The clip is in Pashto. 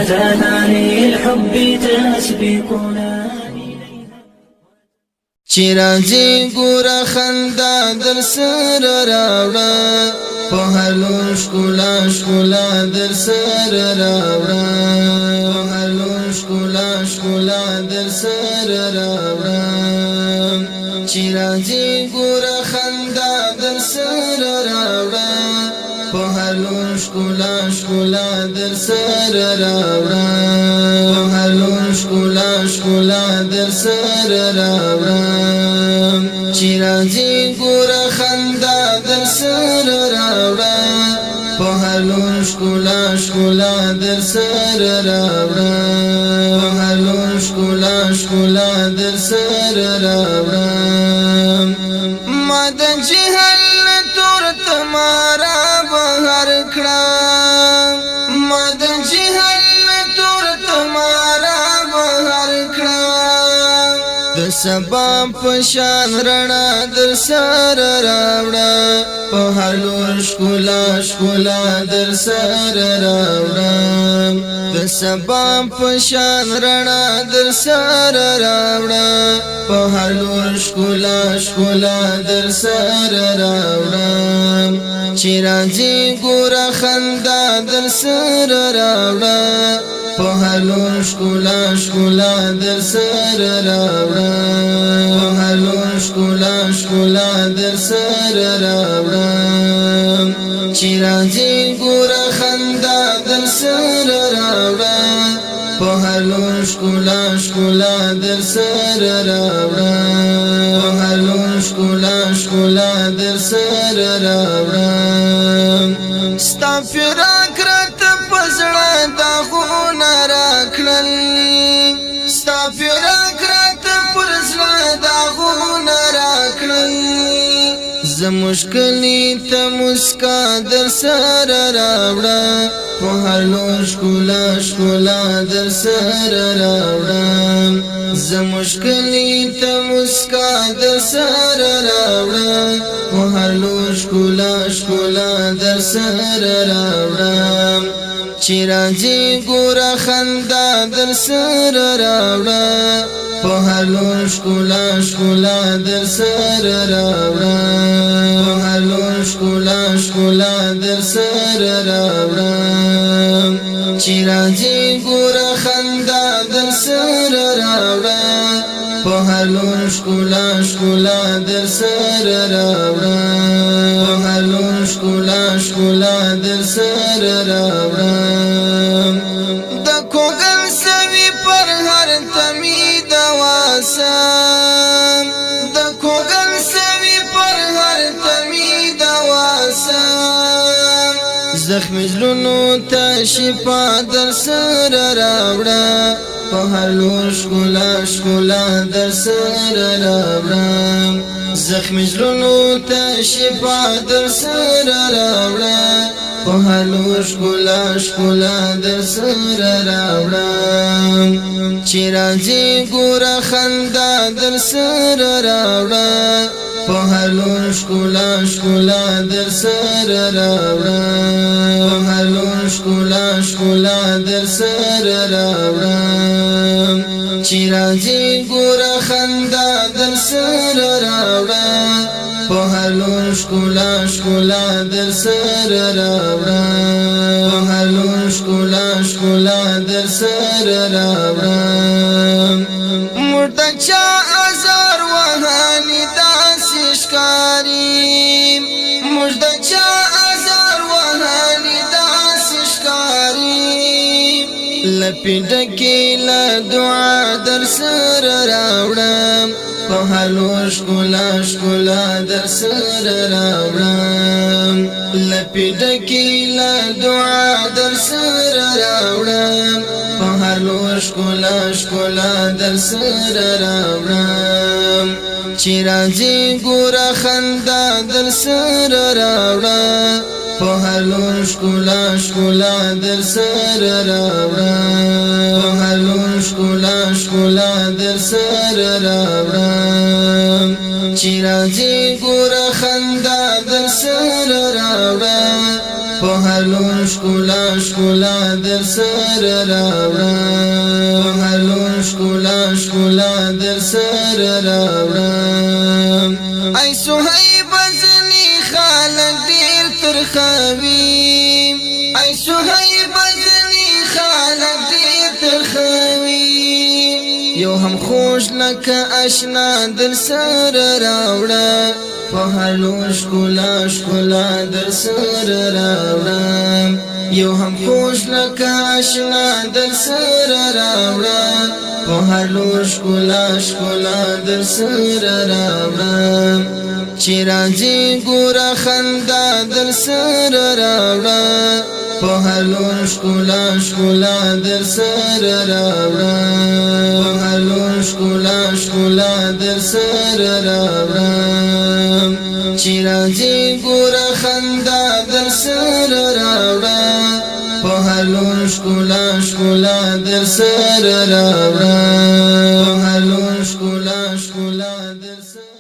تهاني الحب تسبقنا چیرازی گورا خندا در سر راوڑا پوهلون شکولا شکولا در سر راوڑا پوهلون شکولا شکولا در سر راوڑا چیرازی گورا خندا در سر راوڑا پوهلون شکولا شکولا در سر راوڑا پوهلون شکولا شکولا در سر راوڑا چیرازی گورا خندا در سر راوڑا پوهلون شکولا شکولا در سر راوڑا پوهلون شکولا شکولا در سر راوڑا ما د جهل تور تمارا بهر کړه ما د جهل تور تمارا بهر کړه د سبا پشان رڼا در سر راوړه په هر لور شکولا شکولا در سر راوړه د سبا پشان رڼا در سر راوړه په هر لور شکولا شکولا در سر راوړه چیرازی گورا خندا در سر راوڑا پوهلون شکولا شکولا در سر راوڑا پوهلون شکولا شکولا در سر راوڑا چیرازی گورا خندا در سر راوڑا پوهلون شکولا شکولا در سر راوڑا پوهلون شکولا شکولا در سر راوڑا ستا فراق رات پزړه دا غونه راکړل ستا فراق رات پزړه دا غونه راکړل زه مشکلی ته مسکا در سر راوړه په هر لور شکولا شکولا در سر راوړه زه مشکلی ته مسکا در سر راوړه په هر لور شکولا شکولا در سر راوړه چیرازی گورا خندا در سر راوڑا پوهلون شکولا شکولا در سر راوڑا پوهلون شکولا شکولا در سر راوڑا چیرازی گورا خندا در سر راوڑا پوهلون شکولا شکولا در سر راوڑا پوهلون شکولا شکولا در سر راوڑا د کوګل سوي پر هر تمی دواسم د کوګل سوي پر هر تمی دواسم زخم زلونو ته شفا در سر راوړه په هر لور شکولا شکولا در سر راوړه زخم زلونو ته شفا در سر راوړه په هر لور شکولا شکولا در سر راوړه چیرازی گورا خندا در سر راوړه په هر لور شکولا شکولا در سر راوړه په هر لور شکولا شکولا در سر راوړه چیرازی گورا خندا در سر راوړه په هر لور شکولا شکولا در سر راوړه په هر لور شکولا شکولا در سر راوړه مرده چا ازار وهانی داسې ښکاري مرده چا ازار وهانی داسې ښکاري لپې ډکې له دعا در سر راوړم په هر لور شکولا شکولا در سر راوړم لپې ډکې له دعا در سر راوړم په هر لور شکولا شکولا در سر راوړم چیرازی گورا خندا در سر راوړه په هر لور شکولا شکولا در سر راوړه په هر لور شکولا شکولا در سر راوړه چیرازی گورا خندا در سر راوړه په هر لور لون ښکلا ښکلا در سره راوړم په هر لون ښکلا ښکلا در سره راوړم ای صهیب ځنې خلک ډېر ترخوي ای صهیب ځنې خلک ډېر ترخوي یو هم خوش لکه اشنا در سره راوړم په هر لون ښکلا ښکلا در سره راوړم یو هم خوش لکه اشنا در سره راوړم په هر لون ښکلا ښکلا در سره راوړم چې راځي ګوره خندا در سره راوړم په هر لون ښکلا ښکلا در سره راوړم په هر لون ښکلا ښکلا در سره راوړم چې راځي ګوره خندا در سره راوړم په هر لون ښکلا ښکلا در سره راوړم په هر لون ښکلا ښکلا در سره